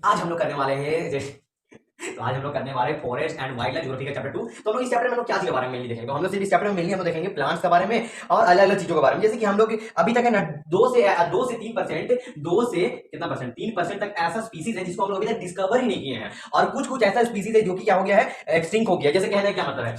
आज हम लोग करने वाले हैं तो आज हम लोग करने वाले forest and wild life geography का चैप्टर 2। तो हम लोग इस चैप्टर में हम लोग क्या चीज के बारे में मेनली देखेंगे, तो हम लोग सिर्फ इस चैप्टर में मेनली हम लोग देखेंगे प्लांट्स के बारे में और अलग अलग चीजों के बारे में। जैसे कि हम लोग अभी तक है ना 2 से 3%, 2 से कितना परसेंट 3% तक ऐसा स्पीसीज है जिसको हम लोग अभी तक डिस्कवर ही नहीं किए हैं, और कुछ कुछ ऐसा स्पीसीज है जो कि क्या हो गया है, एक्सटिंक्ट हो गया। जैसे कहने का क्या मतलब है,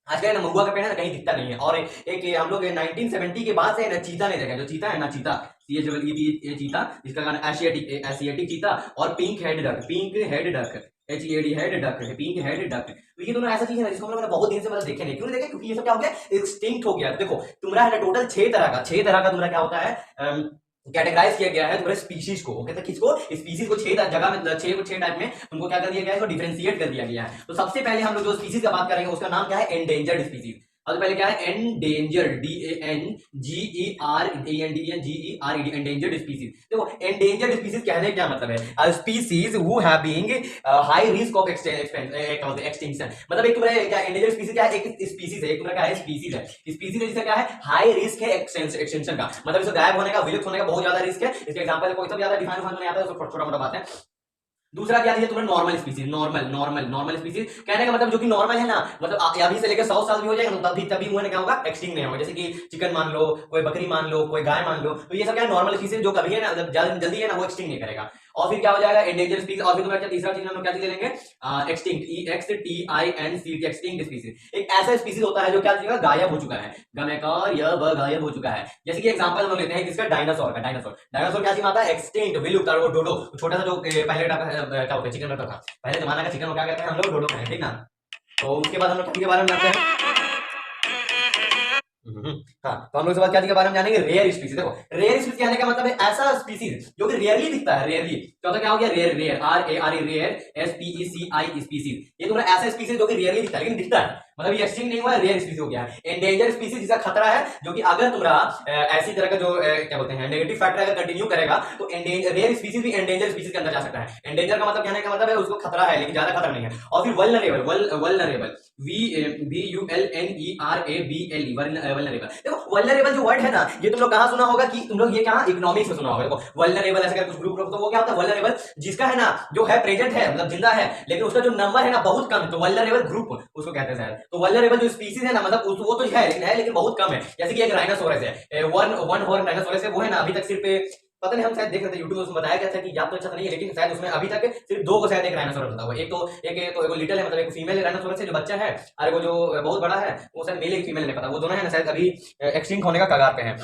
आजकल ना महुआ का पेड़ है ना कहीं दिखता नहीं है, और एक हम लोग 1970 के बाद से ना चीता नहीं देखा। जो चीता है ना, चीता ये जो ये चीता जिसका गाना एशियाटिक एशियाटिक चीता और pink head duck HEAD head duck है, पिंक हेड डक। तो ये दोनों ऐसा चीज है ना जिसको हम लोग ने बहुत दिन से मतलब देखे नहीं। क्यों नहीं देखे? क्योंकि ये सब क्या हो गया, एक्सटिंक्ट हो गया। देखो तुम्हारा है ना टोटल 6 तरह का तुम्हारा क्या होता है, कैटेगराइज किया गया है तुम्हारे स्पीशीज को। कहते हैं किसको, स्पीशीज को 6 जगह में, 6 टाइप में तुमको क्या कर दिया गया है, डिफरेंशिएट कर दिया गया है। तो सबसे पहले हम लोग जो स्पीशीज का बात करेंगे उसका नाम क्या है, एंडेंजर्ड स्पीशीज। सबसे पहले क्या है, एंडेंजर्ड, DANGERED, एंडेंजर्ड स्पीशीज। देखो एंडेंजर्ड स्पीशीज कहने क्या मतलब है, species who have being high risk of extinction. मतलब एक तुम्हारे क्या एंडेंजर्ड स्पीशीज क्या है, एक स्पीशीज है, एक तुम्हारा क्या है, स्पीशीज है जिसका क्या है, हाई रिस्क है एक्सटेंशन का। मतलब इसको गायब होने का, विलुप्त होने का बहुत ज्यादा रिस्क है। इसके एग्जांपल कोई सब ज्यादा डिफाइन नहीं आता है, तो छोटा मोटा बात है। दूसरा क्या है तुम्हें, नॉर्मल स्पीसीज। नॉर्मल स्पीसीज कहने का मतलब जो कि नॉर्मल है ना, मतलब अभी से लेकर 100 साल भी हो जाएगा तो तभी वो क्या होगा, एक्सटिंक्ट नहीं होगा। जैसे कि चिकन मान लो, कोई बकरी मान लो, कोई गाय मान लो, तो ये सब क्या है, नॉर्मल स्पीसीज जो कभी है ना, जल्दी है ना वो एक्सटिंक्ट नहीं करेगा। और फिर क्या हो जाएगा, एंडेंजर स्पीसीज। और फिर तुम्हारा क्या तीसरा चीज हम लोग क्या चीज ले लेंगे, एक्सटिंक्ट, EXTINCT, एक्सटिंक्ट स्पीसीज। एक ऐसा स्पीसीज होता है जो क्या गायब हो चुका है, गायब हो चुका है। जैसे कि एग्जांपल हम लोग लेते हैं किसका, डायनासोर का। डायनासोर क्या चीज आता है, एक्सटिंक्ट, विलुप्त। और वो डोडो, छोटा सा जो पहले क्या होता है, चिकन रहता था पहले जमाना का चिकन, क्या कहते हैं हम लोग, डोडो कहते हैं, ठीक ना। तो उसके बाद हम लोग के बारे में जानते हैं। हम्म, हाँ, तो हम लोग इसके बाद क्या के बारे में जानेंगे, रेयर स्पीसीज। देखो रेयर स्पीसीज कहने का मतलब है ऐसा स्पीसीज जो कि रेयरली दिखता है, रेयरली। तो क्या हो गया, rare, RARE, rare, SPECI, species. ये तुम्हारा ऐसा स्पीसीज जो कि रेयरली दिखता है लेकिन दिखता है, मतलब ये एक्सटिंक्ट नहीं हुआ है, रेयर स्पीसीज हो गया है। एंडेंजर स्पीसीज जिसका खतरा है, जो कि अगर तुम्हारा ऐसी तरह का जो क्या बोलते हैं, नेगेटिव फैक्टर अगर कंटिन्यू करेगा तो रेयर स्पीसीज भी एंडेंजर स्पीसीज के अंदर जा सकता है। एंडेंजर का मतलब कहने का मतलब है उसको खतरा है लेकिन ज्यादा खतरा नहीं है। और फिर वल्नरेबल, VULNERABLE, वल्नरेबल। देखो वल्नरेबल जो वर्ड है ना, ये तुम लोग कहाँ सुना होगा, कि तुम लोग ये कहाँ, इकोनॉमिक्स में सुना होगा। देखो वल्नरेबल ऐसे कुछ ग्रुप, तो वो क्या होता है, वल्नरेबल जिसका है ना, जो है प्रेजेंट है, मतलब जिंदा है, लेकिन उसका जो नंबर है ना बहुत कम है, तो वल्नरेबल ग्रुप उसको कहते हैं शायद। तो वल्नरेबल जो स्पीसीज है ना, मतलब वो तो है लेकिन बहुत कम है। जैसे कि एक राइनोसोरस है, वन हॉर्न राइनोसोरस है, वो है ना अभी तक सिर्फ पता नहीं, हम शायद देख रहे थे यूट्यूब में, उसमें बताया गया था कि याद तो अच्छा नहीं है, लेकिन शायद उसमें अभी तक सिर्फ 2 को शायद एक राइनोसोरस बता हुआ है। एक लिटिल है, मतलब एक फीमेल राइनोसोरस है जो बच्चा है, और वो जो बहुत बड़ा है वो शायद मेल, एक फीमेल नहीं पता, वो दोनों है ना शायद अभी एक्सटिंक्ट होने का कगार पे है।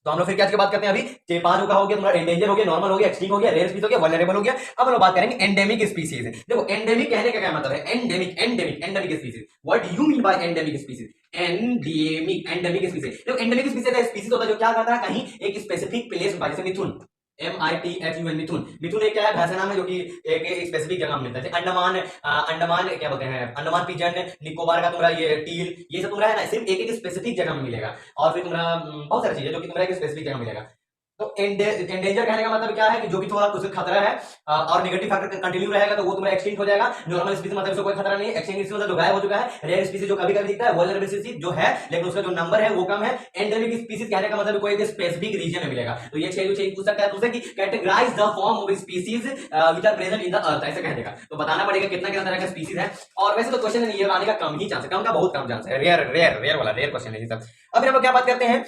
तो हम लोग फिर क्या बात करते हैं अभी, 5 का हो गया तुम्हारा, एंडेंजर हो गया, नॉर्मल हो गया, एक्सटिंक्ट हो गया, रेयर स्पीसीज हो गया, वल्नरेबल हो गया। अब हम लोग बात करेंगे एंडेमिक स्पीसीज। देखो एंडेमिक कहने का क्या मतलब है, endemic species. What do you mean by endemic species, endemic species. देखो एंडेमिक स्पीसीज का स्पीसीज होता है जो क्या करता है, कहीं एक स्पेसिफिक प्लेस में, जैसे मिथुन, MITHUN, मिथुन। मिथुन एक क्या है, भैंसा नाम है जो कि एक स्पेसिफिक जगह में मिलता है। जैसे अंडमान, अंडमान क्या बोलते हैं, अंडमान पिजन, निकोबार का तुम्हारा ये टील, ये सब तुम्हारा है ना सिर्फ एक स्पेसिफिक जगह में मिलेगा। और फिर तुम्हारा बहुत सारी चीजें जो कि तुम्हारा एक स्पेसिफिक जगह मिलेगा। तो एंडेंजर कहने का मतलब क्या है कि जो कि थोड़ा कुछ खतरा है, और नेगेटिव फैक्टर कंटिन्यू रहेगा तो वो तुम्हारा एक्सटिंक्ट हो जाएगा। नॉर्मल स्पीसीज मतलब उसको कोई खतरा नहीं है, एक्सटिंक्ट स्पीसीज मतलब जो गायब हो चुका है। रेयर स्पीसीज जो कभी कभी दिखता है, वल्नरेबल स्पीसीज जो है लेकिन उसका जो नंबर है वो कम है। एंडेमिक स्पीसीज कहने का मतलब कोई एक स्पेसिफिक रीजन में मिलेगा। तो ये छह पूछ सकता है तुमसे कि categorize the form of species which are present in the earth, ऐसे कह देगा। तो बताना पड़ेगा कितना कितना तरह का स्पीसीज है। और वैसे तो क्वेश्चन ये आने का कम ही चांस है, कम का बहुत कम चांस है, रेयर वाला रेयर क्वेश्चन है ये सब। अब हम लोग क्या बात करते हैं,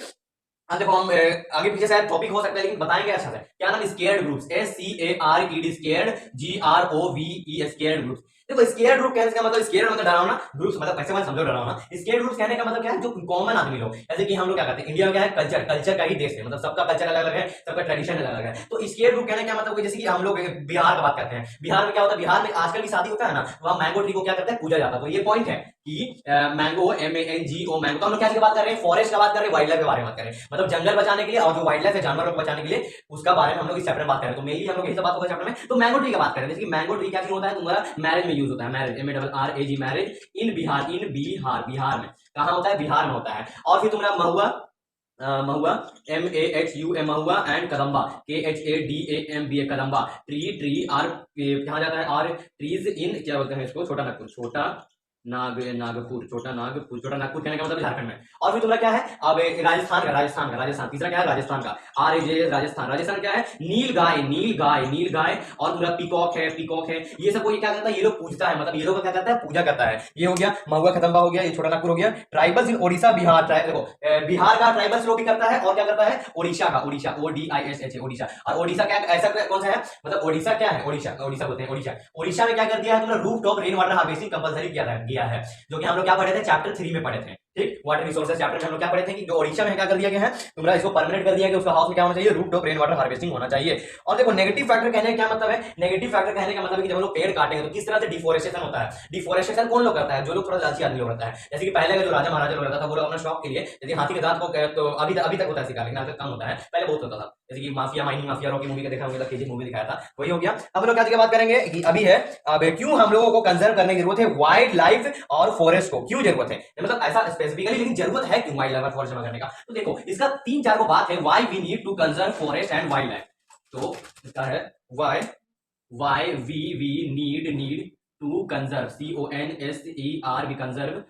अब देखो हम आगे पीछे शायद टॉपिक हो सकता है लेकिन बताएंगे अच्छा से। क्या नाम, scared groups, SCARED, scared, GROVE, scared groups. देखो स्केयर्ड ग्रुप कहने का मतलब, स्केयर्ड मतलब डरावना, ग्रुप्स मतलब ऐसे मत समझो डरावना। स्केयर्ड ग्रुप्स कहने का मतलब क्या है, जो कॉमन आदमी लोग, जैसे कि हम लोग क्या करते हैं, इंडिया में क्या है, कल्चर का ही देश है, मतलब सबका कल्चर अलग अलग है, सबका ट्रेडिशन अलग अलग है। तो स्केयर्ड ग्रुप कहने का मतलब जैसे कि हम लोग बिहार का बात करते हैं, बिहार में क्या होता है, बिहार में आजकल की शादी होता है ना, वहाँ मैंगो ट्री को क्या करते हैं, पूजा जाता है। तो ये पॉइंट है कि मैंगो, MANGO, मैंगो। तो हम लोग क्या बात कर रहे हैं, फॉरेस्ट का बात कर रहे हैं, वाइल्ड लाइफ के बारे में बात कर रहे हैं, मतलब जंगल बचाने के लिए और जो वाइल्ड लाइफ है जानवरों को बचाने के लिए, उसका बारे में हम लोग इस चैप्टर में बात कर रहे हैं। तो मेनली हम लोग यही सब बात होगा चैप्टर में। तो मैंगो ट्री की बात करें, जैसे कि मैंगो ट्री क्या चीज होता है, तुम्हारा मैरिज में यूज होता है, marriage, MARRAG, marriage in Bihar, Bihar में कहाँ होता है, बिहार में होता है। और फिर तुम्हारा mahua, mahua, MAHUA, mahua, and kadamba, KHADAMBA, kadamba. Tree are कहा जाता है, और ट्रीज इन क्या बोलते हैं इसको, छोटा नागपुर, छोटा नागपुर, छोटा नागपुर, छोटा नागपुर कहने का मतलब झारखंड में। और फिर तुम्हारा क्या है अब राजस्थान, तीसरा क्या है राजस्थान का, राजस्थान क्या है नील गाय। और तुम्हारा पीकॉक है, ये सबको ये क्या करता है, ये लोग पूजता है, मतलब ये लोग क्या करता है, पूजा करता है। ये हो गया, महुआ खतंबा हो गया, ये छोटा नागपुर हो गया। ट्राइबल्स इन ओडिशा बिहार, देखो बिहार का ट्राइबल्स लोग भी करता है, और क्या करता है ओडिशा ODISH ओडिशा। और ओडिशा क्या ऐसा कौन सा है, मतलब ओडिशा क्या है, ओडिशा बोलते हैं ओडिशा में क्या कर दिया है तुमने, roof top rain water harvesting compulsory किया है, जो कि हम लोग क्या पढ़े थे चैप्टर 3 में पढ़े थे। ठीक, वाटर रिसोर्सेज चैप्टर में हम लोग क्या पढ़े थे कि जो ओडिशा में क्या कर दिया गया है, तुम्हारा इसको परमानेंट कर दिया गया, उसका हाउस में क्या होना चाहिए, roof top rain water harvesting होना चाहिए। और देखो नेगेटिव फैक्टर कहने का क्या मतलब है, नेगेटिव फैक्टर कहने का मतलब है कि जब हम लोग पेड़ काटेंगे तो किस तरह से डिफोरेस्टेशन होता है। डिफोरेस्टेशन कौन लोग करता है, जो लोग थोड़ा लालची आदमी लोग रहता है, जैसे कि पहले का जो राजा महाराजा लोग रहता था, वो लोग अपना शौक के लिए जैसे हाथी के दांत को तो अभी तक होता है शिकार, लेकिन आजकल कम होता है, पहले बहुत होता था। जैसे कि mafia, mining mafia, Rocky movie का देखा होगा, केजी मूवी दिखाया था, वही हो गया। अब लोग क्या बात करेंगे कि अभी है, अब क्यों हम लोगों को कंजर्व करने की जरूरत है वाइल्ड लाइफ और फॉरेस्ट को, क्यों जरूरत है, मतलब ऐसा स्पेसिफिकली, लेकिन जरूरत है क्यों वाइल्ड लाइफ और फॉरेस्ट जमा करने का। तो देखो इसका 3-4 को बात है, why we need to conserve forest and wildlife. तो इसका है why we need to conserve, CONSER, we conserve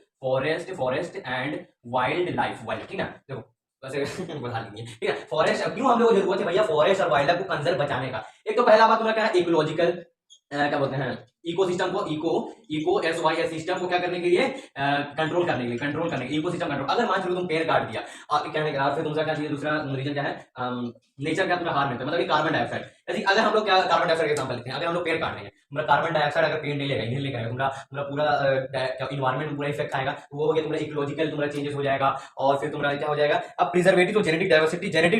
forest and wildlife, ठीक है। देखो वैसे बढ़ा लेंगे, ठीक है। फॉरेस्ट क्यों हम लोग को जरूरत है भैया फॉरेस्ट और वाइल्ड लाइफ को कंजर्व बचाने का। एक तो पहला बात तुम्हारा क्या है, इकोलॉजिकल क्या बोलते हैं, इकोसिस्टम को, इको SYS सिस्टम को क्या करने के लिए, कंट्रोल करने के लिए इकोसिस्टम कंट्रोल। अगर मान लो तुम पेड़ काट दिया, आपके कहने के बाद फिर तुमसे क्या चाहिए, दूसरा रीजन क्या है, नेचर का तुम्हारा हार्म है, मतलब कार्बन डाइऑक्साइड। जैसे अगर हम लोग क्या कार्बन डाइऑक्साइड के एग्जांपल लेते हैं, अगर हम लोग पेड़ काट रहे हैं, मतलब कार्बन डाइऑक्साइड अगर पेड़ नहीं लेगा तुम्हारा पूरा इन्वायरमेंट में पूरा इफेक्ट आएगा, तो वो हो गया तुम्हारा इकोलॉजिकल तुम्हारा चेंजेस हो जाएगा। और फिर तुम्हारा क्या हो जाएगा, अब प्रिजर्वेटिव, तो जेनेटिक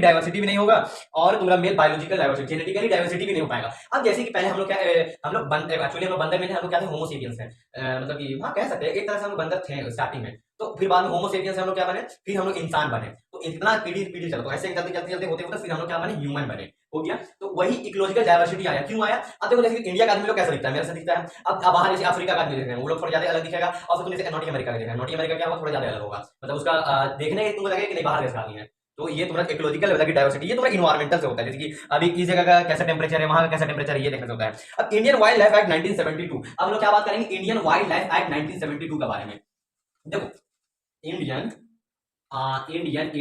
डाइवर्सिटी भी नहीं होगा, और तुम्हारा male biological diversity, genetically diversity भी नहीं हो पाएगा। अब जैसे कि पहले हम लोग क्या, हम लोग एक्चुअली हम लोग बंदर में थे, हम लोग क्या थे, होमोसेपियंस हैं, मतलब कि हाँ कह सकते हैं एक तरह से हम लोग बंदर थे स्टार्टिंग में, तो फिर बाद में होमोसेपियंस हम लोग क्या बने, फिर हम लोग इंसान बने, तो इतना पीढ़ी चला, तो ऐसे चलते होते फिर हम लोग क्या बने, ह्यूमन बने, हो गया। तो वही इकोलॉजिकल डाइवर्सिटी आया, क्यों आया। अब देखो जैसे इंडिया का आदमी लोग कैसा दिखता है, मेरे से दिखता है। अब बाहर जैसे अफ्रीका का आदमी देख रहे हैं, वो लोग थोड़ा ज्यादा अलग दिखेगा, और फिर तुम जैसे नॉर्थ अमेरिका का देख रहे हैं, नॉर्थ अमेरिका क्या होगा, थोड़ा ज्यादा अलग होगा, मतलब उसका देखने तुमको लगेगा कि नहीं बाहर देश का आदमी है। तो ये तुम्हारा इकोलॉजिकल लेवल की डाइवर्सिटी, ये तुम्हारा इन्वायरमेंटल से होता है, जैसे कि अभी इस जगह का कैसा टेम्परेचर है, वहां का कैसा टेम्परेचर है, ये देखने से होता है। अब इंडियन वाइल्ड लाइफ एक्ट 1972, अब लोग क्या बात करेंगे इंडियन वाइल्ड लाइफ एक्ट 1972 के बारे में। देखो इंडियन वाइल्ड लाइफ एक्ट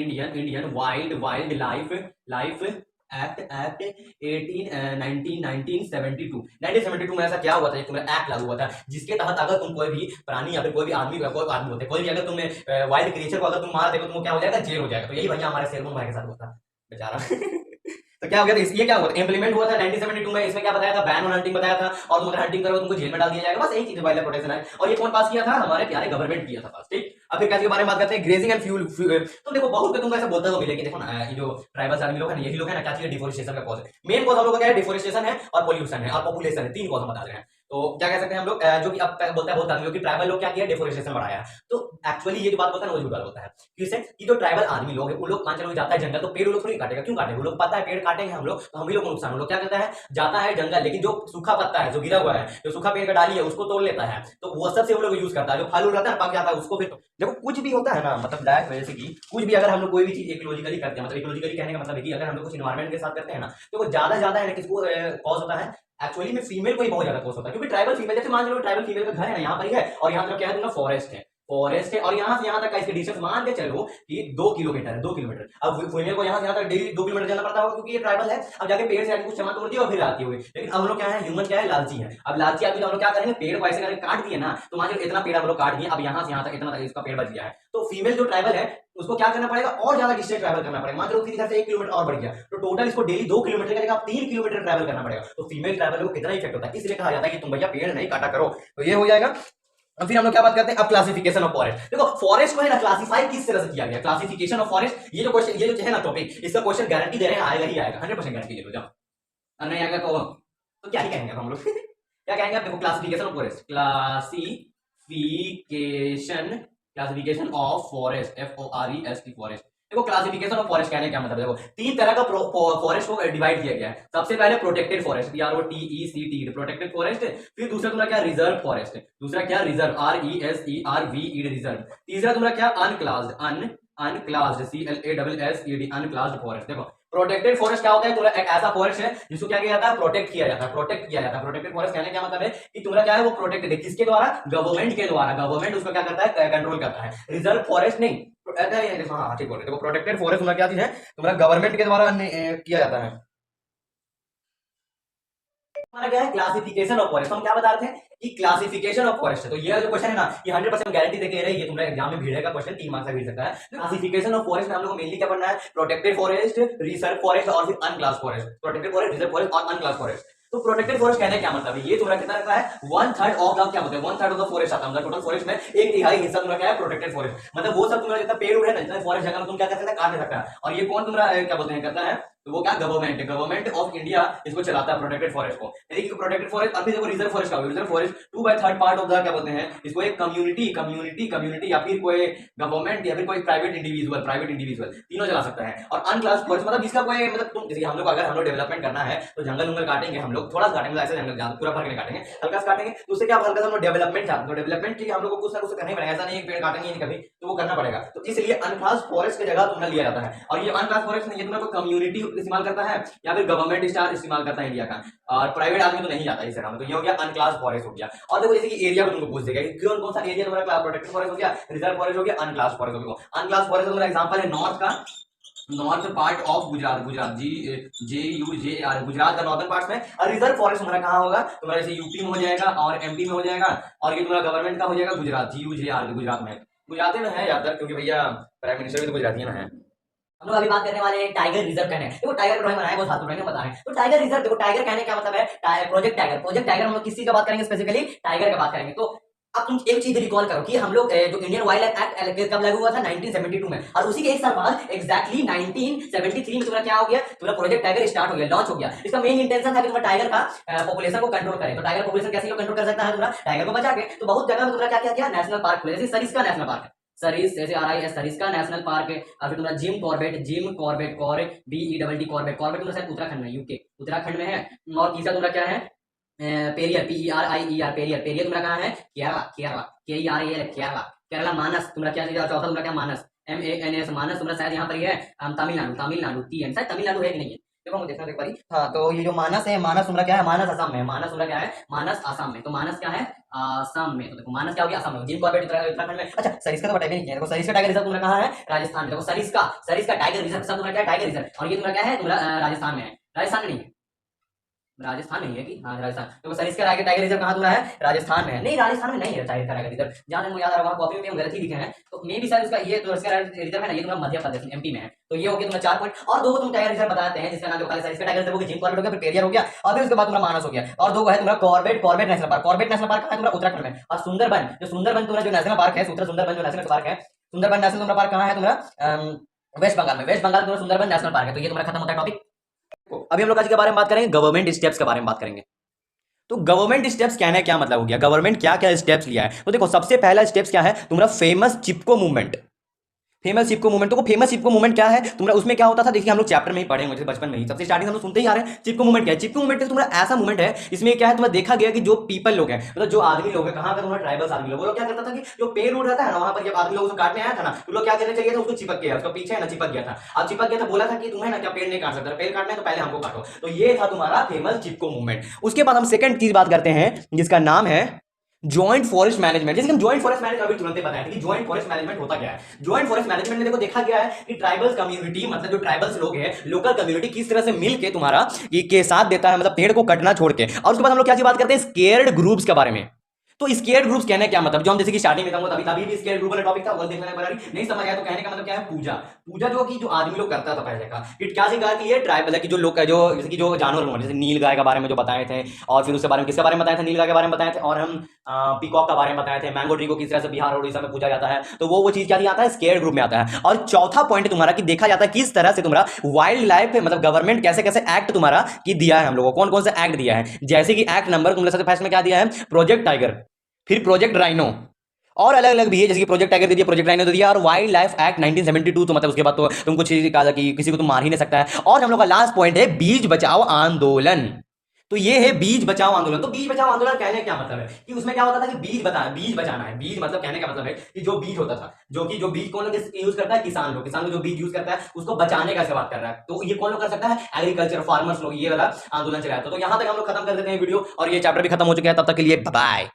1972 में ऐसा क्या हुआ था, एक तुम्हारा एक्ट लागू हुआ था, जिसके तहत अगर तुम कोई भी प्राणी या फिर कोई भी आदमी होते, कोई भी अगर तुम्हें वाइल्ड क्रिएचर को अगर तुम मार देगा, तुमको क्या हो जाएगा, जेल हो जाएगा। तो यही भैया हमारे शेरमन भाई के साथ हुआ था बेचारा तो क्या हो गया था, ये क्या हुआ था, इंप्लीमेंट हुआ था 1972 में। इसमें क्या बताया था, बैन ऑन हंटिंग बताया था, और तुम अगर हंटिंग करो तुमको जेल में डाल दिया जाएगा, बस यही चीज वाइल्ड लाइफ प्रोटेक्शन है। और ये कौन पास किया था, हमारे प्यारे गवर्नमेंट किया था पास, ठीक। अब फिर क्या के बारे में बात करते हैं, ग्रेजिंग एंड फ्यूल। तो देखो बहुत तुमको ऐसा बोलता तो मिलेगी, देखो ना ये जो ट्राइबल्स आदमी लोग हैं, यही लोग हैं ना, क्या चाहिए, डिफोरेस्टेशन का कॉज है। मेन कॉज हम लोग का क्या है, डिफोरेस्टेशन है और पोल्यूशन है और पॉपुलेशन है, 3 कॉज हम बता रहे हैं। तो क्या कह सकते हैं हम लोग, जो कि अब बोलता है बहुत आदमी लोग कि ट्राइबल लोग क्या किया, डिफोरेस्टेशन बढ़ाया। तो एक्चुअली ये जो बात होता है ना, वो झूठ बात होता है। किससे, कि जो ट्राइबल आदमी लोग है, वो लोग 5 लोग जाता है जंगल, तो पेड़ लोग थोड़ी काटेगा, क्यों काटेगा, वो लोग पता है पेड़ काटेंगे हम लोग तो हम ही लोग को नुकसान। लोग क्या करता है, जाता है जंगल, लेकिन जो सूखा पत्ता है, जो गिरा हुआ है, जो सूखा पेड़ का डाली है, उसको तोड़ लेता है, तो वो सबसे वो लोग यूज करता है। जो फल रहता है पक जाता है, उसको फिर देखो कुछ भी होता है ना, मतलब लाइफ जैसे कि कुछ भी अगर हम लोग कोई भी चीज इकोलॉजिकली करते हैं, मतलब इकोलॉजिकली कहने का मतलब है कि अगर हम लोग कुछ इन्वायरमेंट के साथ करते हैं ना, तो वो ज्यादा है ना, किसको कॉज होता है, एक्चुअली में फीमेल को ही बहुत ज्यादा कॉज होता है। क्योंकि ट्राइबल फीमेल, जैसे मान लो ट्राइबल फीमेल का घर है ना यहाँ पर ही है, और यहाँ पर क्या है तुम्हारा फॉरेस्ट है, और यहाँ से यहाँ तक का इसके डिस्टेंस मान के चलो कि 2 किलोमीटर है, 2 किलोमीटर। अब फीमेल को यहाँ से यहाँ तक डेली 2 किलोमीटर जाना पड़ता होगा, क्योंकि ये ट्राइबल है। अब जाके पेड़ से आके कुछ सामान तोड़ती है और फिर आती हुई। लेकिन हम लोग क्या है, ह्यूमन क्या है, लालची है। अब लालची आदमी, तो हम लोग क्या करेंगे, पेड़ को ऐसे करके काट दिए ना, तो मान लो इतना पेड़ हम लोग काट दिए, अब यहाँ से यहाँ तक इतना इसका पेड़ बच गया है, तो फीमेल जो ट्राइबल है उसको क्या करना पड़ेगा, और ज्यादा डिस्टेंस ट्रैवल करना पड़ेगा। मान लो फिर इधर से 1 किलोमीटर और बढ़ गया, तो टोटल इसको डेली 2 किलोमीटर करेगा, 3 किलोमीटर ट्रैवल करना पड़ेगा। तो फीमेल ट्रैवलर को कितना इफेक्ट होता है, इसलिए कहा जाता है कि तुम भैया पेड़ नहीं काटा करो। तो ये हो जाएगा। अब फिर हम लोग क्या बात करते हैं, अब क्लासिफिकेशन ऑफ फॉरेस्ट। देखो फॉरेस्ट को है ना क्लासिफाई किस तरह से किया गया, क्लासिफिकेशन ऑफ फॉरेस्ट। ये जो क्वेश्चन, ये जो है ना टॉपिक, इसका क्वेश्चन गारंटी दे रहे हैं, आएगा ही आएगा, 100% गारंटी दे दो। जब नहीं आएगा तो क्या ही कहेंगे हम लोग क्या कहेंगे, देखो classification of forest, classification of forest, FOREST forest. देखो क्लासिफिकेशन ऑफ फॉरेस्ट कहने का मतलब, देखो 3 तरह का फॉरेस्ट को डिवाइड किया गया है। सबसे पहले protected forest, PROTECT protected forest. फिर दूसरा तुम्हारा क्या, रिजर्व फॉरेस्ट। दूसरा क्या, रिजर्व, RESERVE रिजर्व। तीसरा तुम्हारा क्या, अनक्लास्ड, CLASSED अनक्लास्ड फॉरेस्ट। देखो प्रोटेक्टेड फॉरेस्ट क्या होता है, तुम्हारा एक ऐसा फॉरेस्ट है जिसको क्या किया जाता है, प्रोटेक्ट किया जाता है, प्रोटेक्ट किया जाता है। प्रोटेक्टेड फॉरेस्ट कहने क्या मतलब है कि तुम्हारा क्या है, वो प्रोटेक्टेड है किसके द्वारा, गवर्नमेंट के द्वारा, गवर्नमेंट उसको क्या करता है, कंट्रोल करता है। रिजर्व फॉरेस्ट नहीं, हाँ ठीक बोल रहे, देखो प्रोटेक्टेड फॉरेस्ट तुम्हारा क्या चीज है, तुम्हारा गवर्नमेंट के द्वारा किया जाता है। हमारा क्या है, क्लासिफिकेशन ऑफ फॉरेस्ट। हम क्या बता रहे थे कि क्लासिफिकेशन ऑफ फॉरेस्ट है। तो ये जो क्वेश्चन है ना, ये 100% गारंटी देके रही है, तुम्हारे एग्जाम में भिड़ेगा क्वेश्चन, 3 मार्क्स का भिड़ सकता है। क्लासिफिकेशन ऑफ फॉरेस्ट में हम लोग को मेनली क्या पढ़ना है, प्रोटेक्टेड फॉरेस्ट, रिजर्व फॉरेस्ट और फिर unclass forest. Protected forest, reserve forest और अनक्लास फॉरेस्ट। तो प्रोटेक्टेड फॉरेस्ट कहने क्या मतलब है, ये तुम्हारा कितना रहता है, 1/3 ऑफ द, क्या बोलते हैं, 1/3 ऑफ द फॉरेस्ट आता है, मतलब टोटल फॉरेस्ट में 1/3 हिस्सा तुम्हारा क्या है, प्रोटेक्टेड फॉरेस्ट। मतलब वो सब तुम्हारा जितना पेड़ उड़ है ना, जितना फॉरेस्ट जंगल तुम क्या कर सकते हैं, काट नहीं सकता है। और ये कौन तुम्हारा क्या बोलते हैं करता है, तो वो क्या, गवर्नमेंट ऑफ इंडिया इसको चलाता है, प्रोटेक्टेड फॉरेस्ट को। यानी कि प्रोटेक्टेड फॉरेस्ट। अभी देखो रिजर्व फॉरेस्ट का, reserve forest 2/3 part of the, क्या बोलते हैं इसको, एक कम्युनिटी या फिर कोई गवर्नमेंट या फिर कोई प्राइवेट इंडिविजुअल तीनों चला सकता है। और अनक्लास फॉरेस्ट मतलब इसका कोई मतलब, तुम जैसे हम लोग अगर हम लोग डेवलपमेंट करना है तो जंगल उंगल काटेंगे हम लोग, थोड़ा सा काटेंगे, ऐसे जंगल पूरा भर के नहीं काटेंगे, हल्का सा काटेंगे, तो उससे क्या हल्का सा हम लोग डेवलपमेंट चाहते हैं, तो डेवलपमेंट के लिए हम लोग को कुछ ना कुछ करना ही पड़ेगा, ऐसा नहीं है पेड़ काटेंगे नहीं कभी, तो वो करना पड़ेगा। तो इसलिए अनक्लास फॉरेस्ट की जगह तुमने लिया जाता है। और ये अनक्लास फॉरेस्ट नहीं, ये तुम्हारा कोई कम्युनिटी इस्तेमाल करता है या फिर गवर्नमेंट स्टार इस्तेमाल करता है इंडिया का, और प्राइवेट आदमी तो नहीं जाता इस जगह में। तो ये हो गया अनक्लास फॉरेस्ट हो गया। और देखो जैसे कि एरिया को तुमको पूछ देगा कि कौन सा एरिया तुम्हारा प्रोटेक्टेड फॉरेस्ट हो गया, रिजर्व फॉरेस्ट हो गया, अनक्लास फॉरेस्ट हो गया। अनक्लास फॉरेस्ट का एग्जांपल है नॉर्थ का, north part of Gujarat, Gujarat का नॉर्दर्न पार्ट में। और रिजर्व फॉरेस्ट हमारा कहाँ होगा, तुम्हारा जैसे यूपी में हो जाएगा और एमपी में हो जाएगा, और ये तुम्हारा गवर्नमेंट का हो जाएगा गुजरात, GUJR, गुजरात में। गुजराती में है ज्यादातर, क्योंकि भैया प्राइम मिनिस्टर भी तो गुजराती में है। हम लोग अभी बात करने वाले हैं टाइगर रिजर्व कहने, देखो टाइगर ड्राइंग बनाया बहुत साथ में बता रहे हैं। तो टाइगर रिजर्व, देखो टाइगर कहने क्या मतलब है, प्रोजेक्ट टाइगर हम लोग किसी का बात करेंगे, स्पेसिफिकली टाइगर का बात करेंगे। तो अब तुम एक चीज रिकॉल करो कि हम लोग जो इंडियन वाइल्ड लाइफ एक्ट कब लागू हुआ था, 1972 में, और उसी के एक साल बाद एग्जैक्टली 1973 में तुम्हारा क्या हो गया, तुम्हारा प्रोजेक्ट टाइगर स्टार्ट हो गया, लॉन्च हो गया। इसका मेन इंटेंशन था कि तुम्हारा टाइगर का पॉपुलेशन को कंट्रोल करे। तो टाइगर पॉपुलेशन कैसे कंट्रोल कर सकता है, तुम्हारा टाइगर को बचा के। तो बहुत जगह में तुम्हारा क्या किया, नेशनल पार्क खुले, जैसे सरिस्का नेशनल पार्क है, सरिस जैसे RIS सरिस्का नेशनल पार्क है। और फिर तुम्हारा जिम कॉर्बेट BEDD कॉर्बेट तुम्हारा शायद उत्तराखंड में, यूके उत्तराखंड में है। और तीसरा तुम्हारा क्या है, पेरियर PERIER, पेरियर तुम्हारा कहाँ है, केरला केरला। मानस तुम्हारा क्या, चौथा तुम्हारा क्या, मानस MANS, मानस तुम्हारा शायद यहाँ पर ही है, तमिलनाडु TN, शायद तमिलनाडु है कि नहीं है, देखो मुझे देखना एक बारी। हाँ, तो ये जो मानस है, मानस तुम्हारा क्या है, मानस असम में है, मानस तुम्हारा क्या है, मानस असम में। तो मानस क्या है, असम में। तो देखो मानस क्या हो गया, असम में। जिम कॉर्बेट उत्तराखंड में। अच्छा, सरिस्का तो बताया नहीं किया, देखो सरिस्का टाइगर रिजर्व तुम्हारा कहाँ है, राजस्थान में। देखो सरिस्का टाइगर रिजर्व सब तुम्हारा क्या, टाइगर रिजर्व। और ये तुम्हारा क्या है, तुम्हारा राजस्थान में है, राजस्थान में नहीं है, राजस्थान नहीं है कि, हाँ राजस्थान। तो सरिस्का टाइगर रिजर्व कहाँ तुम्हारा है, राजस्थान में है। नहीं, राजस्थान में नहीं है टाइगर रिजर्व, जहां तक मुझे याद आ रहा है, कॉपी में हम गलत ही लिखे हैं। तो मे भी शायद उसका ये तो रिजर्व है ना, ये तुम्हारा मध्य प्रदेश MP में है। तो ये हो गया तुम्हारा 4 पॉइंट। और दो तुम टाइगर रिजर्व बताते हैं, जिसका नाम जो सरिस्का टाइगर रिजर्व हो गया, जिम कॉर्बेट हो गया, फिर पेरियर हो गया, और फिर उसके बाद तुम्हारा मानस हो गया। और दो है तुम्हारा Corbett national park. Corbett national park है तुम्हारा उत्तराखंड में। और सुंदरबन तुम्हारा जो नेशनल पार्क है, सुंदरबन जो नेशनल पार्क है, सुंदरबन नेशनल पार्क कहाँ है तुम्हारा, वेस्ट बंगाल में। वेस्ट बंगाल तुम्हारा सुंदरबन नेशनल पार्क है। तो ये तुम्हारा खत्म होता है टॉपिक। अभी हम लोग आज के बारे में बात करेंगे, गवर्नमेंट स्टेप्स के बारे में बात करेंगे। तो गवर्नमेंट स्टेप्स कहना क्या मतलब हो गया, गवर्नमेंट क्या क्या स्टेप्स लिया है। तो देखो सबसे पहला स्टेप्स क्या है, तुम्हारा फेमस चिपको मूवमेंट। फेमस चिपको मूवमेंट, तो फेमस चिपको मूवमेंट क्या है तुम्हारा, उसमें क्या होता था, देखिए हम लोग चैप्टर में ही पढ़े मुझे बचपन में ही, सबसे स्टार्टिंग हम लोग सुनते ही आ रहे हैं। चिपको मूवमेंट क्या है, चिपको मूवमेंट तुम्हारा ऐसा मूवमेंट है, इसमें क्या है तुम्हारा देखा गया कि जो पीपल लोग हैं, मतलब जो आदमी लोग हैं, कहाँ का तुम्हारा ट्राइबल्स आदमी लोग, वो लोग क्या करता था कि जो पेड़ उड़ रहता है ना, वहां पर जब आदमी लोग उसको काटने आया था ना, तो लोग क्या करने चाहिए था, उसको चिपक गया, उसका पीछे है ना चिपक गया था। अब चिपक गया था, बोला था कि तुम्हें ना क्या पेड़ नहीं काट सकता, पेड़ काटना है तो पहले हमको काटो। तो ये था तुम्हारा फेमस चिपको मूवमेंट। उसके बाद हम सेकंड चीज बात करते हैं, जिसका नाम है जॉइंट फॉरेस्ट मैनेजमेंट। जैसे हम जॉइंट फॉरेस्ट मैनेजमेंट अभी तुरंत बताया कि जॉइंट फॉरेस्ट मैनेजमेंट होता क्या है। जॉइंट फॉरेस्ट मैनेजमेंट में देखो देखा गया है कि ट्राइबल्स कम्युनिटी, मतलब जो ट्राइबल्स लोग हैं, लोकल कम्युनिटी किस तरह से मिलके तुम्हारा के साथ देता है, मतलब पेड़ को कटना छोड़ के। और उसके बाद हम लोग क्या बात करते हैं, स्केयर्ड ग्रुप्स के बारे में। तो स्केयर्ड ग्रुप्स कहने क्या मतलब, जो हम जैसे कि स्टार्टिंग में था तभी भी स्केयर्ड ग्रुप वाला टॉपिक था, वो देखने वाला नहीं समझ आया। तो कहने का मतलब क्या है, पूजा जो कि जो आदमी लोग करता था पहले का, कि क्या सिखा कि ये ट्राइबल है कि जो लोग जो जैसे कि जो जानवर लोग, जैसे नील गाय के बारे में जो बताए थे, और फिर उसके बारे में किसके बारे में बताया था, नील गाय के बारे में बताए थे, और हम पीकॉक के बारे में बताए थे, मैंगो ट्री को किस तरह से बिहार और उड़ीसा में पूजा जाता है। तो वो चीज क्या आता है, स्केयर्ड ग्रुप में आता है। और चौथा पॉइंट तुम्हारा कि देखा जाता है किस तरह से तुम्हारा वाइल्ड लाइफ, मतलब गवर्नमेंट कैसे कैसे एक्ट तुम्हारा की दिया है, हम लोगों को कौन कौन सा एक्ट दिया है। जैसे कि एक्ट नंबर तुमने सबसे फर्स्ट में क्या दिया है, प्रोजेक्ट टाइगर, फिर प्रोजेक्ट राइनो, और अलग अलग भी है, जैसे कि प्रोजेक्ट टाइगर दे दिया, प्रोजेक्ट राइनो दे दिया, और वाइल्ड लाइफ एक्ट 1972। तो मतलब उसके बाद तो तुमको चीज कहा कि किसी को तुम मार ही नहीं सकता है। और हम लोग का लास्ट पॉइंट है बीज बचाओ आंदोलन। तो ये है बीज बचाओ आंदोलन। तो बीज बचाओ आंदोलन कहने का क्या मतलब है कि उसमें क्या होता था कि बीज बचाना है। बीज मतलब कहने का मतलब है कि जो बीज होता था, जो बीज कौन लोग यूज करता है, किसान लोग जो बीज यूज करता है उसको बचाने का बात कर रहा है। तो ये कौन लोग कर सकता है, एग्रीकल्चर फार्मर्स लोग, ये वाला आंदोलन चलाया था। तो यहां तक हम लोग खत्म कर देते हैं वीडियो, और ये चैप्टर भी खत्म हो चुका है। तब तक के लिए बाय।